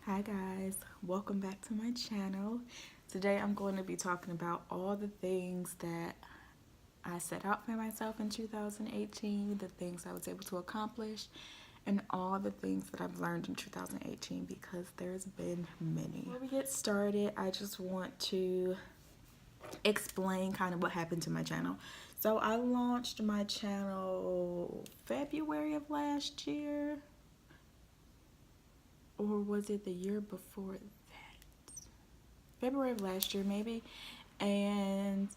Hi guys, welcome back to my channel. Today I'm going to be talking about all the things that I set out for myself in 2018, the things I was able to accomplish, and all the things that I've learned in 2018 because there's been many. Before we get started, I just want to explain kind of what happened to my channel. So I launched my channel February of last year, or was it the year before that? February of last year maybe, and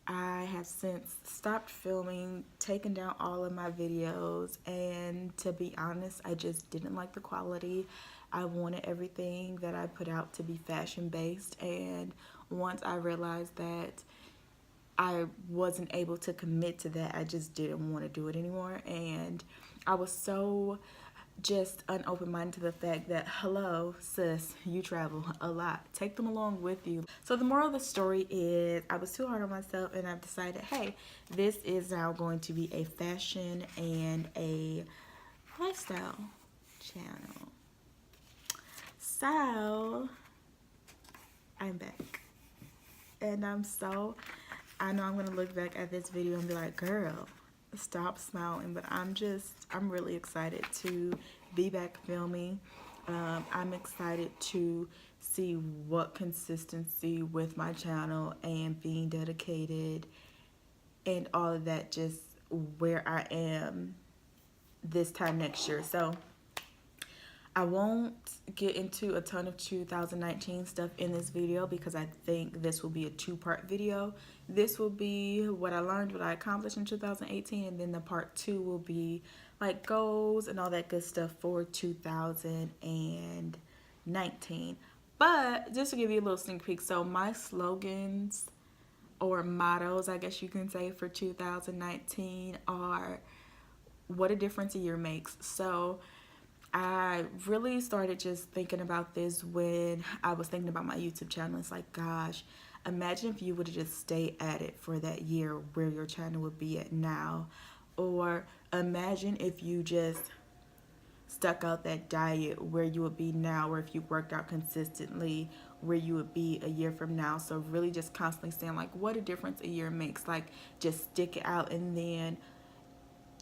I have since stopped filming, taken down all of my videos, and to be honest, I just didn't like the quality. I wanted everything that I put out to be fashion based, and once I realized that I wasn't able to commit to that, I just didn't want to do it anymore. And I was so just unopen minded to the fact that, hello, sis, you travel a lot. Take them along with you. So the moral of the story is I was too hard on myself and I've decided, hey, this is now going to be a fashion and a lifestyle channel. So I'm back. And I know I'm gonna look back at this video and be like, girl, stop smiling. But I'm really excited to be back filming. I'm excited to see what consistency with my channel and being dedicated and all of that, just where I am this time next year. So I won't get into a ton of 2019 stuff in this video because I think this will be a two-part video. This will be what I learned, what I accomplished in 2018, and then the part two will be like goals and all that good stuff for 2019. But just to give you a little sneak peek, so my slogans or mottos, I guess you can say, for 2019 are what a difference a year makes. So I really started just thinking about this when I was thinking about my YouTube channel. It's like, gosh, imagine if you would have just stayed at it for that year, where your channel would be at now. Or imagine if you just stuck out that diet, where you would be now, or if you worked out consistently, where you would be a year from now. So really just constantly saying like what a difference a year makes. Like just stick it out and then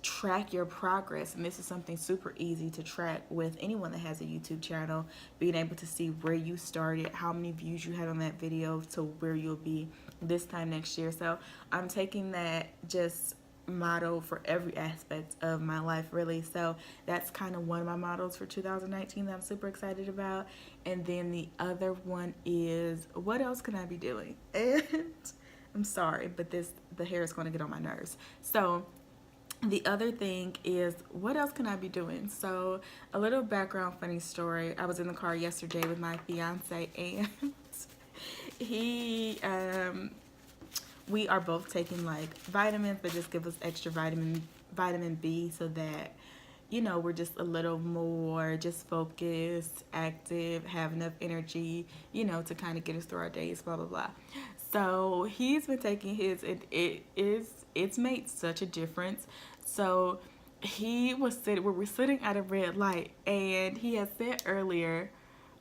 track your progress. And this is something super easy to track with anyone that has a YouTube channel, being able to see where you started, how many views you had on that video to where you'll be this time next year. So I'm taking that just motto for every aspect of my life, really. So that's kind of one of my mottos for 2019 that I'm super excited about. And then the other one is, what else can I be doing? And I'm sorry, but the hair is going to get on my nerves. So the other thing is, what else can I be doing? So a little background funny story. I was in the car yesterday with my fiance, and he we are both taking like vitamins that just give us extra vitamin B, so that we're just a little more just focused, active, have enough energy, to kind of get us through our days, blah blah blah. So he's been taking his, it's made such a difference. So we were sitting at a red light, and he had said earlier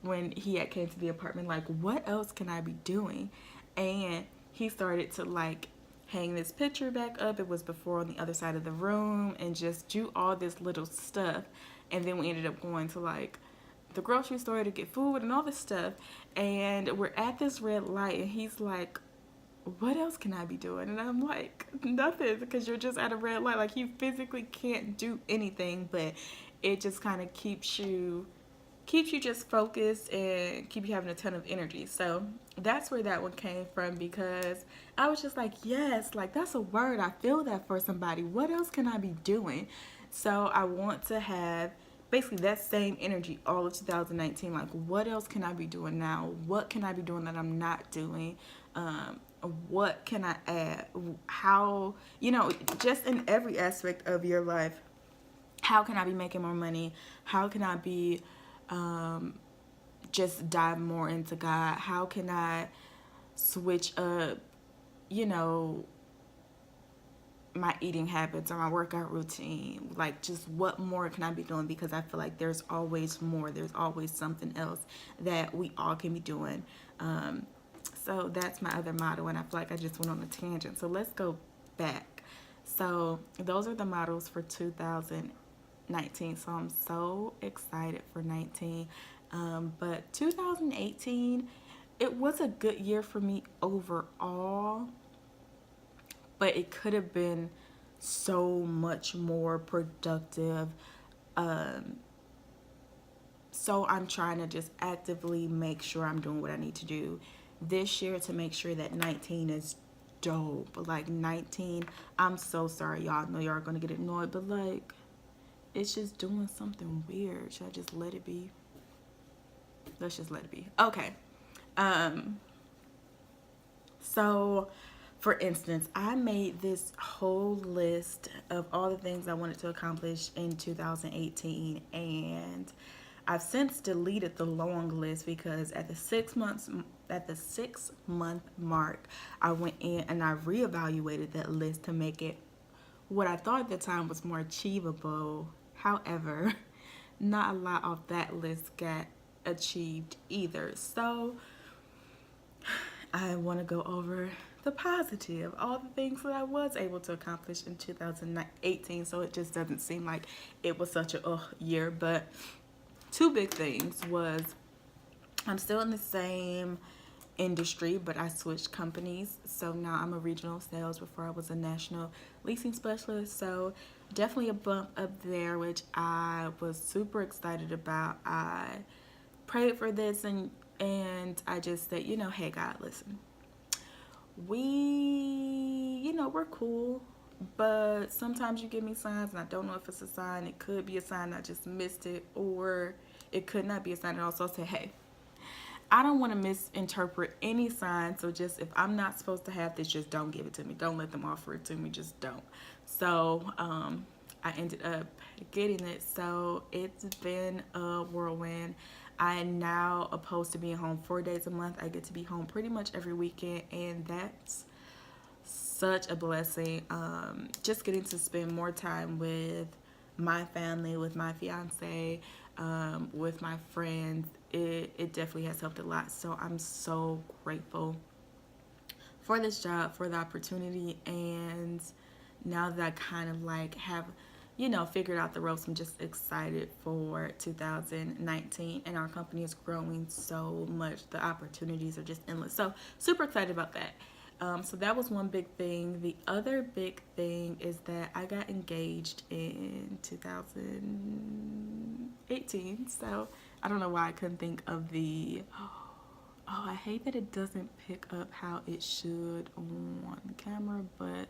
when he had came to the apartment, like, what else can I be doing? And he started to like hang this picture back up. It was before on the other side of the room, and just do all this little stuff. And then we ended up going to like the grocery store to get food and all this stuff. And we're at this red light, and he's like, what else can I be doing? And I'm like, nothing, because you're just at a red light. Like, you physically can't do anything, but it just kind of keeps you just focused and keep you having a ton of energy. So that's where that one came from, because I was just like, yes, like that's a word. I feel that for somebody. What else can I be doing? So I want to have basically that same energy all of 2019. Like, what else can I be doing now? What can I be doing that I'm not doing? What can I add? How, just in every aspect of your life, how can I be making more money? How can I be just dive more into God? How can I switch up, you know, my eating habits or my workout routine. Like, just what more can I be doing? Because I feel like there's always more. There's always something else that we all can be doing. So that's my other motto, and I feel like I just went on a tangent. So let's go back. So those are the models for 2019. So I'm so excited for 19. But 2018, it was a good year for me overall, but it could have been so much more productive. Um, so I'm trying to just actively make sure I'm doing what I need to do this year to make sure that 19 is dope. Like 19, I'm so sorry, y'all. I know y'all are gonna get annoyed, but like, it's just doing something weird. Should I just let it be? Let's just let it be. Okay. Um, so for instance, I made this whole list of all the things I wanted to accomplish in 2018, and I've since deleted the long list because at the 6 month mark, I went in and I reevaluated that list to make it what I thought at the time was more achievable. However, not a lot of that list got achieved either. So I want to go over the positive, all the things that I was able to accomplish in 2018, so it just doesn't seem like it was such a year. But two big things was I'm still in the same industry, but I switched companies. So now I'm a regional sales. Before I was a national leasing specialist. So definitely a bump up there, which I was super excited about. I prayed for this, and I just said, hey God, listen, we're cool, but sometimes you give me signs and I don't know if it's a sign. It could be a sign I just missed it, or it could not be a sign at all. So I said, hey, I don't want to misinterpret any sign. So just, if I'm not supposed to have this, just don't give it to me. Don't let them offer it to me. Just don't. So I ended up getting it. So it's been a whirlwind. I am now opposed to being home 4 days a month. I get to be home pretty much every weekend, and that's such a blessing. Just getting to spend more time with my family, with my fiance, with my friends, it definitely has helped a lot. So I'm so grateful for this job, for the opportunity, and now that I kind of like have, figured out the ropes, I'm just excited for 2019, and our company is growing so much. The opportunities are just endless. So super excited about that. So that was one big thing. The other big thing is that I got engaged in 2018. So I don't know why I couldn't think of the. Oh, I hate that it doesn't pick up how it should on camera, but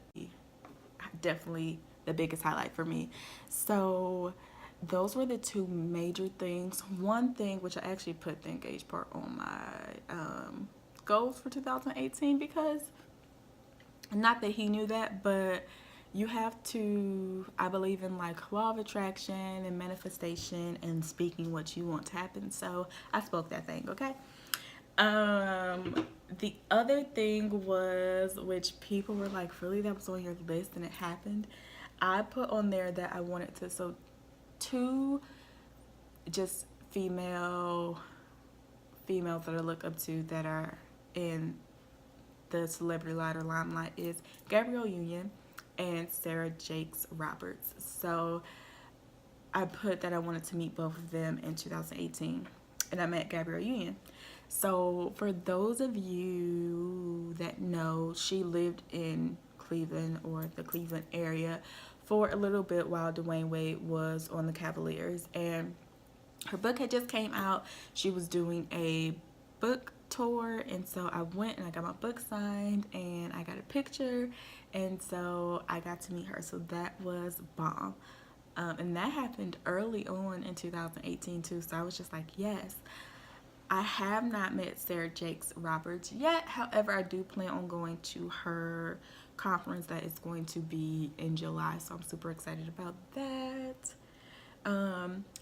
definitely the biggest highlight for me. So those were the two major things. One thing, which I actually put the engaged part on my goals for 2018, because not that he knew that, but you have to, I believe in like law of attraction and manifestation and speaking what you want to happen. So I spoke that thing, okay? The other thing was, which people were like, really, that was on your list and it happened. I put on there that I wanted to, so two just females that I look up to that are in the celebrity ladder limelight is Gabrielle Union and Sarah Jakes Roberts. So I put that I wanted to meet both of them in 2018, and I met Gabrielle Union. So for those of you that know, she lived in Cleveland or the Cleveland area for a little bit while Dwayne Wade was on the Cavaliers, and her book had just came out. She was doing a book tour, and so I went and I got my book signed and I got a picture, and so I got to meet her. So that was bomb. And that happened early on in 2018 too. So I was just like, yes. I have not met Sarah Jakes Roberts yet. However, I do plan on going to her conference that is going to be in July. So I'm super excited about that.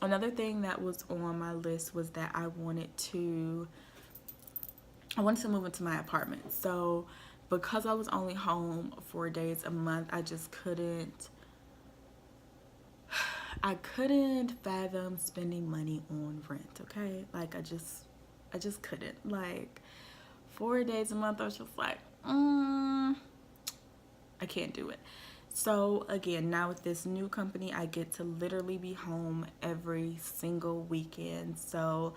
Another thing that was on my list was that I wanted to move into my apartment. So because I was only home 4 days a month, I couldn't fathom spending money on rent, okay? Like I just couldn't. Like 4 days a month I was just like, I can't do it. So again, now with this new company, I get to literally be home every single weekend. So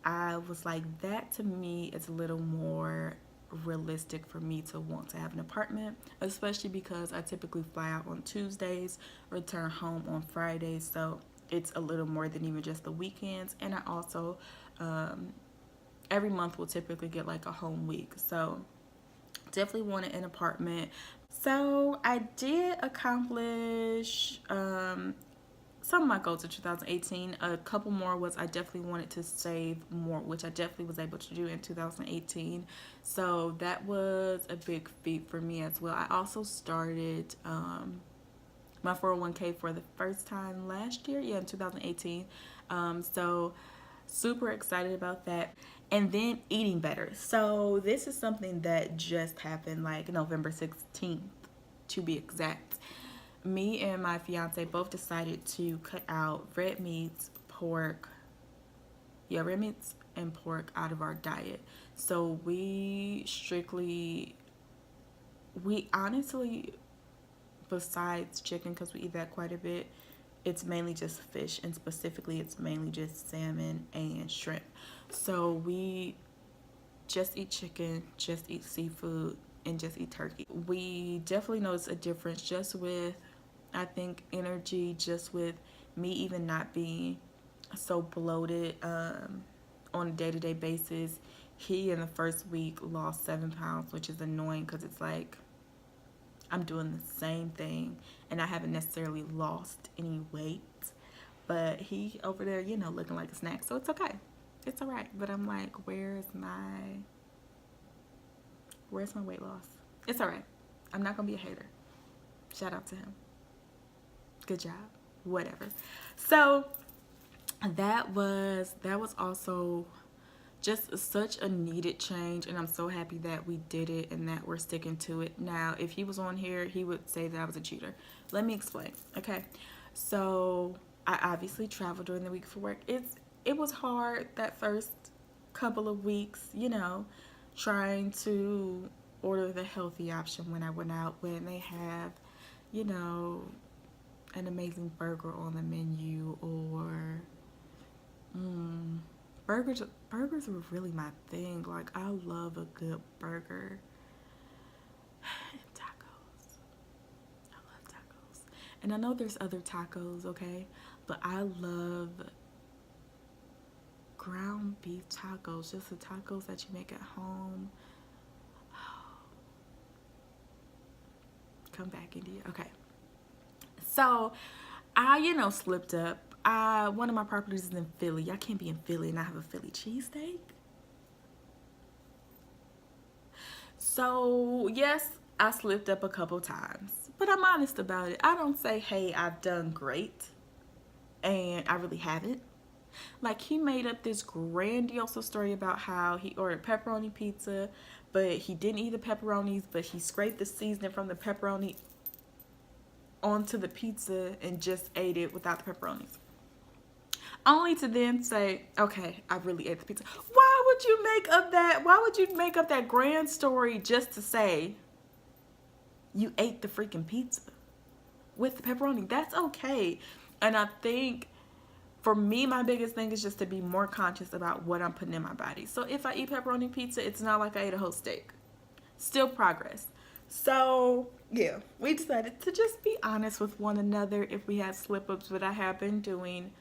I was like, that to me is a little more realistic for me to want to have an apartment, especially because I typically fly out on Tuesdays, return home on Fridays. So it's a little more than even just the weekends. And I also, every month will typically get like a home week. So definitely wanted an apartment. So I did accomplish some of my goals in 2018. A couple more was I definitely wanted to save more, which I definitely was able to do in 2018. So that was a big feat for me as well. I also started my 401k for the first time last year, yeah, in 2018. So super excited about that. And then eating better. So this is something that just happened like November 16th to be exact. Me and my fiance both decided to cut out red meats, pork, red meats and pork out of our diet. So we honestly, besides chicken, because we eat that quite a bit, it's mainly just fish, and specifically it's mainly just salmon and shrimp. So we just eat chicken, just eat seafood, and just eat turkey. We definitely notice a difference just with, I think, energy, just with me even not being so bloated on a day-to-day basis. He in the first week lost 7 pounds, which is annoying because it's like I'm doing the same thing and I haven't necessarily lost any weight. But he over there, looking like a snack. So it's okay. It's all right. But I'm like, where's my weight loss? It's all right. I'm not going to be a hater. Shout out to him. Good job. Whatever. So that was also just such a needed change, and I'm so happy that we did it and that we're sticking to it. Now, if he was on here, he would say that I was a cheater. Let me explain. Okay. So I obviously traveled during the week for work. It was hard that first couple of weeks, trying to order the healthy option when I went out, when they have, an amazing burger on the menu, or burgers were really my thing. Like, I love a good burger. And tacos. I love tacos. And I know there's other tacos, okay? But I love ground beef tacos. Just the tacos that you make at home. Come back, India. Okay. So I, slipped up. One of my properties is in Philly. I can't be in Philly and I have a Philly cheesesteak. So yes, I slipped up a couple times, but I'm honest about it. I don't say, hey, I've done great, and I really haven't. Like, he made up this grandiose story about how he ordered pepperoni pizza, but he didn't eat the pepperonis, but he scraped the seasoning from the pepperoni onto the pizza and just ate it without the pepperonis. Only to then say, okay, I really ate the pizza. Why would you make up that grand story just to say you ate the freaking pizza with the pepperoni? That's okay. And I think for me, my biggest thing is just to be more conscious about what I'm putting in my body. So if I eat pepperoni pizza, it's not like I ate a whole steak. Still progress. So yeah, we decided to just be honest with one another if we had slip-ups, but I have been doing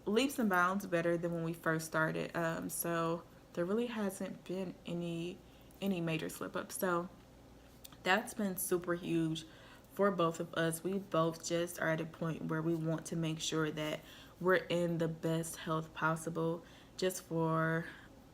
leaps and bounds better than when we first started. So there really hasn't been any major slip-ups. So that's been super huge for both of us. We both just are at a point where we want to make sure that we're in the best health possible, just for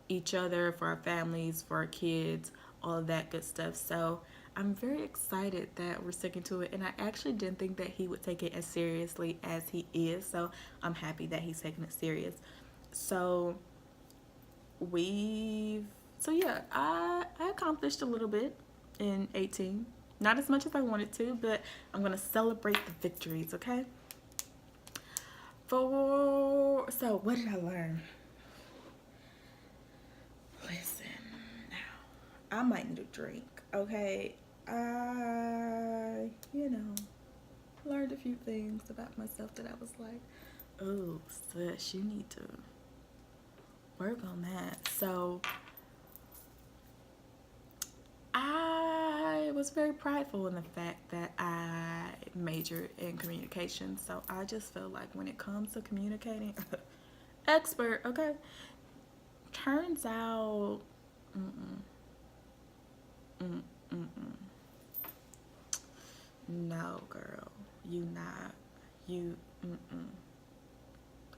each other, for our families, for our kids, all of that good stuff. So I'm very excited that we're sticking to it, and I actually didn't think that he would take it as seriously as he is, so I'm happy that he's taking it serious. So we've So yeah, I accomplished a little bit in 18. Not as much as I wanted to, but I'm gonna celebrate the victories, okay? So what did I learn? Listen, now I might need a drink, okay? I learned a few things about myself that I was like, oh, sis, you need to work on that. So I was very prideful in the fact that I majored in communication. So I just feel like when it comes to communicating, expert, okay? Turns out, mm-mm, mm-mm. No, girl, you not. You, mm-mm.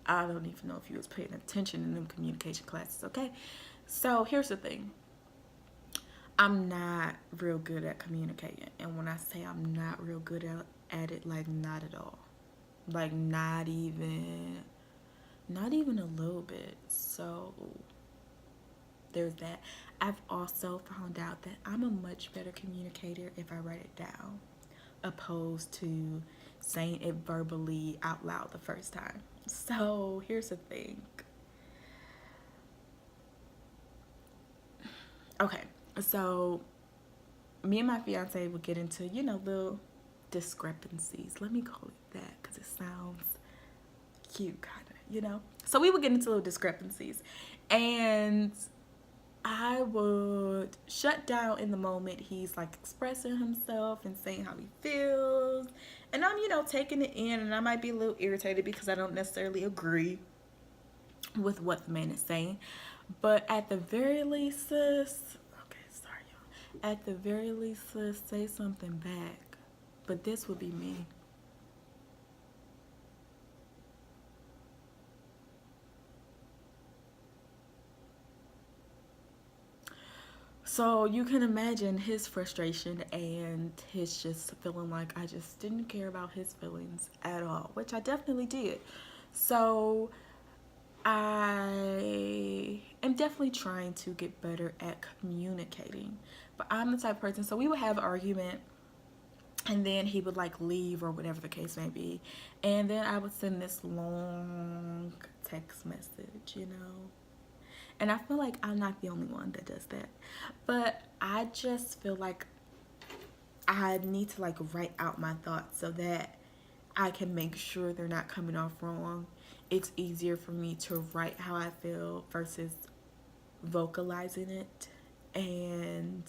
I don't even know if you was paying attention in them communication classes, okay? So here's the thing. I'm not real good at communicating. And when I say I'm not real good at it, like not at all. Like not even a little bit. So there's that. I've also found out that I'm a much better communicator if I write it down, opposed to saying it verbally out loud the first time. So here's the thing. Okay, so me and my fiance would get into, little discrepancies. Let me call it that because it sounds cute, kind of. So we would get into little discrepancies. And I would shut down in the moment he's like expressing himself and saying how he feels. And I'm, taking it in, and I might be a little irritated because I don't necessarily agree with what the man is saying. But at the very least, sis, okay, sorry, y'all. At the very least, sis, say something back. But this would be me. So you can imagine his frustration and his just feeling like I just didn't care about his feelings at all, which I definitely did. So I am definitely trying to get better at communicating. But I'm the type of person, so we would have an argument and then he would like leave or whatever the case may be. And then I would send this long text message. And I feel like I'm not the only one that does that. But I just feel like I need to like write out my thoughts so that I can make sure they're not coming off wrong. It's easier for me to write how I feel versus vocalizing it. And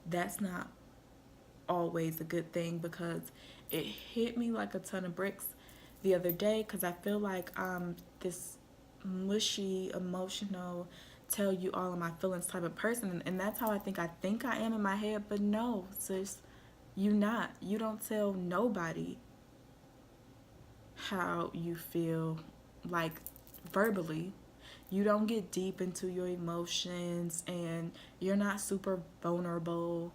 that's not always a good thing because it hit me like a ton of bricks the other day because I feel like I'm this mushy, emotional, tell you all of my feelings type of person, and that's how I think I am in my head. But no, sis, you don't tell nobody how you feel, like verbally. You don't get deep into your emotions, and you're not super vulnerable.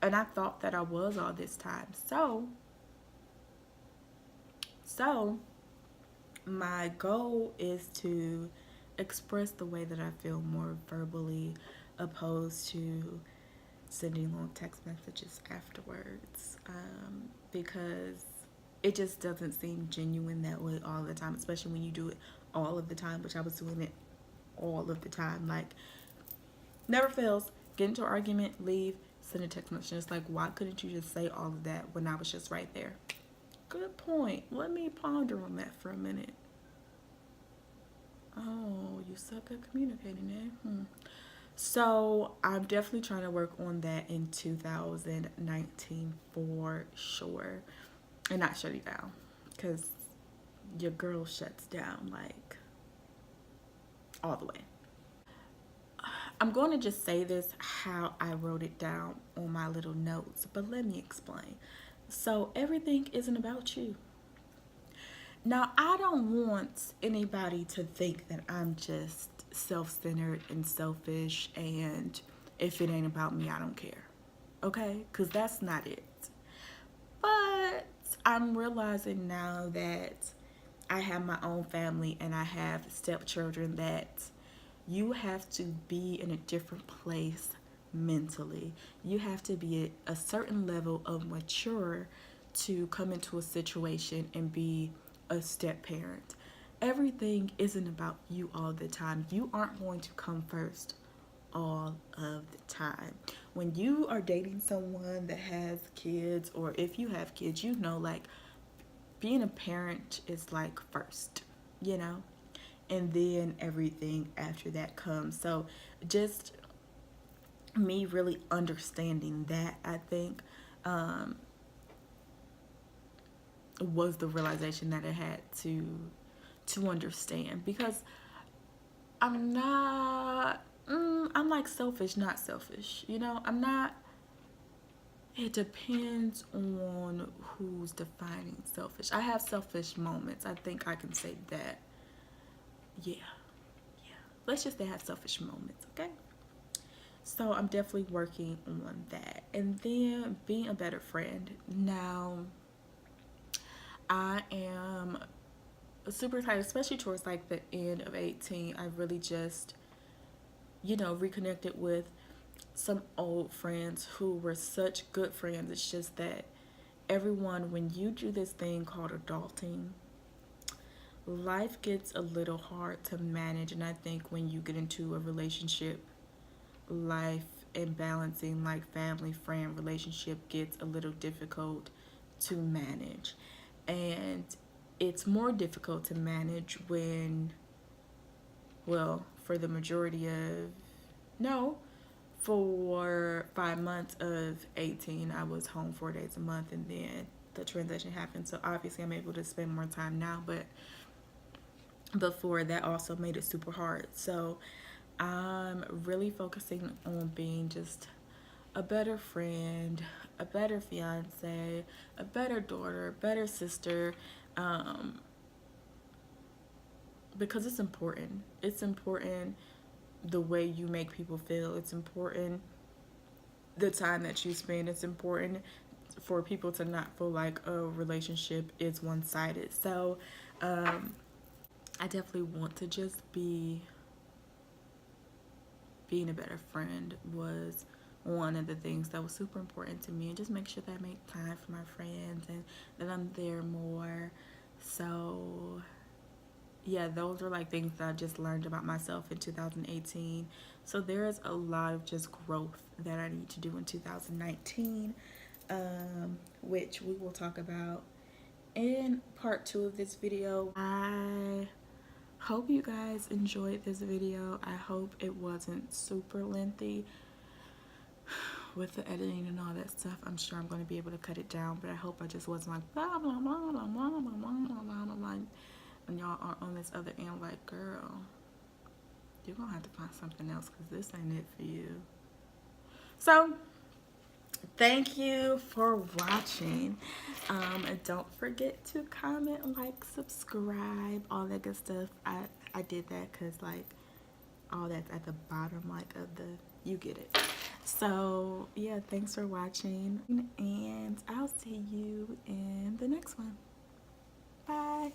And I thought that I was all this time. So my goal is to express the way that I feel more verbally, opposed to sending long text messages afterwards, because it just doesn't seem genuine that way all the time, especially when you do it all of the time, which I was doing it all of the time. Like, never fails. Get into an argument, leave, send a text message. It's like, why couldn't you just say all of that when I was just right there? Good point. Let me ponder on that for a minute. Oh, you suck at communicating, eh? So I'm definitely trying to work on that in 2019 for sure. And not shut you down. Because your girl shuts down like all the way. I'm going to just say this how I wrote it down on my little notes, but let me explain. So everything isn't about you. Now, I don't want anybody to think that I'm just self-centered and selfish, and if it ain't about me, I don't care. Okay? Because that's not it. But I'm realizing now that I have my own family and I have stepchildren that, you have to be in a different place mentally. You have to be at a certain level of mature to come into a situation and be a step parent. Everything isn't about you all the time. You aren't going to come first all of the time. When you are dating someone that has kids, or if you have kids, you know, like, being a parent is like first, you know, and then everything after that comes. So just me really understanding that, I think, was the realization that I had to understand, because I'm not I'm like selfish, not selfish, you know. I'm not, it depends on who's defining selfish. I have selfish moments, I think I can say that. Yeah, yeah, let's just say I have selfish moments, okay. So I'm definitely working on that. And then being a better friend. Now, I am super excited, especially towards like the end of 18. I really just, you know, reconnected with some old friends who were such good friends. It's just that everyone, when you do this thing called adulting, life gets a little hard to manage. And I think when you get into a relationship, life and balancing like family friend relationship gets a little difficult to manage. And it's more difficult to manage when, well, for the majority of, no, for 5 months of 18, I was home 4 days a month, and then the transition happened. So obviously I'm able to spend more time now, but before that also made it super hard. So I'm really focusing on being just a better friend, a better fiance, a better daughter, a better sister, because it's important. It's important the way you make people feel. It's important the time that you spend. It's important for people to not feel like a relationship is one-sided. So I definitely want to just being a better friend was one of the things that was super important to me, and just make sure that I make time for my friends and that I'm there more. So yeah, those are like things that I just learned about myself in 2018. So there is a lot of just growth that I need to do in 2019, which we will talk about in part 2 of this video. I hope you guys enjoyed this video. I hope it wasn't super lengthy with the editing and all that stuff. I'm sure I'm going to be able to cut it down, but I hope I just wasn't like blah blah blah blah blah blah blah blah blah, and y'all are on this other end like, girl, you're gonna have to find something else because this ain't it for you. So thank you for watching. And don't forget to comment, like, subscribe, all that good stuff. I did that because like all that's at the bottom, like, of the, you get it. So yeah, thanks for watching, and I'll see you in the next one. Bye.